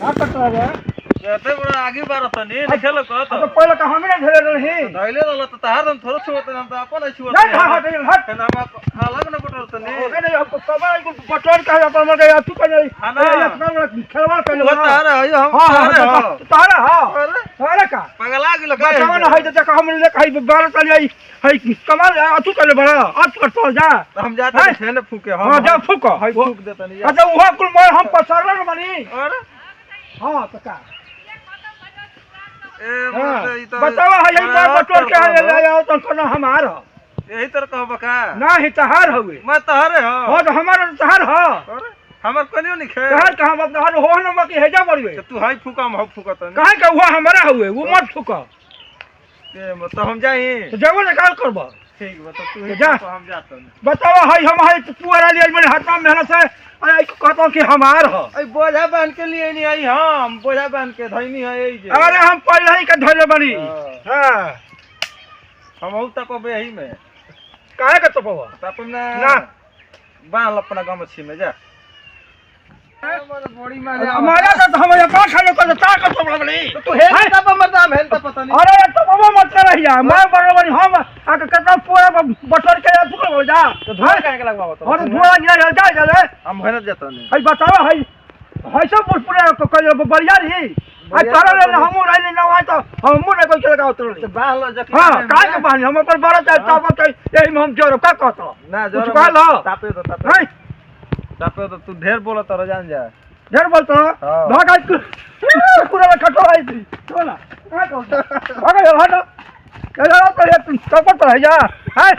का करता है कहते बड़ा आगे बार होता नहीं लिखेलो को तो पहले का हम नहीं धरे रही धैले रहल त तार हम थोड़ा छुवत हम त अपन छुवत नहीं हट हट के नाम अलग न बटल त नहीं नहीं अब सवाल को पटोर का अपन मर गया तू कर खेलवा कर वो तार है हम हां तारा हां तारा का पगला गेलो का बचावन है त हम ले कहीं 12 चली आई है कमाल तू कर बड़ा आज कर तो जा हम जाते थे न फूके हां जा फूक है फूक देता नहीं अच्छा वो कुल मोर हम पसरल न बनी और हां तो का ए बताओ है यही बार बटोर के ले आओ तो कोनो हमार यही तरह कहब का नहीं तहार हुए मैं तहरे हां हां तो हमार तहार हां और हमर कनियो नहीं खे तहार का हम तहार हो न बाकी हेजा बड़वे तू हाई फूका हम फूकत नहीं काहे का हुआ हमारा हुए वो मत फूका के मतलब हम जाई तो जब निकाल करबा ठीक बता तू ही जा। हम जात नहीं बताओ है हम है पुअरा लिए मैंने हाथ में मेहनत से अरे कहता कि हमार हो आई बोझा बांध के लिए नहीं आई हम बोझा बांध के धइनी है यही जे अरे हम पहले ही का धरे बनी हां हम हूं तक बे ही में काहे का तो पवा अपना ना बांध अपना गमछी में जा बड़ी मारे हमारा तो हम ये का खाने को ता का तो बड़ी तू है तब मरदा है तब पता नहीं अरे तो बाबा मत कर रहिया मैं बराबर हम आके कतना पूरा बटर के तू हो जा तो धोआ काहे के लगवा तो और धोआ गिरा जा जा हम मेहनत जाता नहीं है बताओ है सब पूरा को बढ़िया रही आ तारा ले हम रही ना आए तो हम मुंह नहीं कोई लगा उतर तो बाल जख हां काहे के बानी हम पर बड़ा चाहता बत यही में हम जोर का कहता ना कुछ जोर कहला तापे तो नहीं तापे तो तू ढेर बोलत रह जान जा ढेर बोलता हाँ। भागा पूरा खटो आई थी चला भागा हट चला तो ये तुम सपोर्ट रह जा है